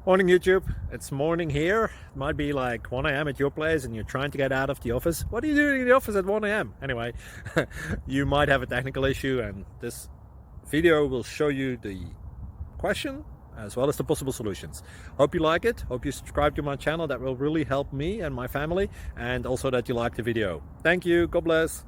Morning YouTube, it's morning here. It might be like 1 a.m. at your place and you're trying to get out of the office. What are you doing in the office at 1 a.m.? Anyway, you might have a technical issue and this video will show you the question as well as the possible solutions. Hope you like it, hope you subscribe to my channel. That will really help me and my family, and also that you like the video. Thank you, God bless.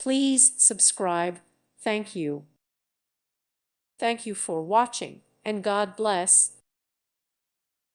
Please subscribe. Thank you. Thank you for watching, and God bless.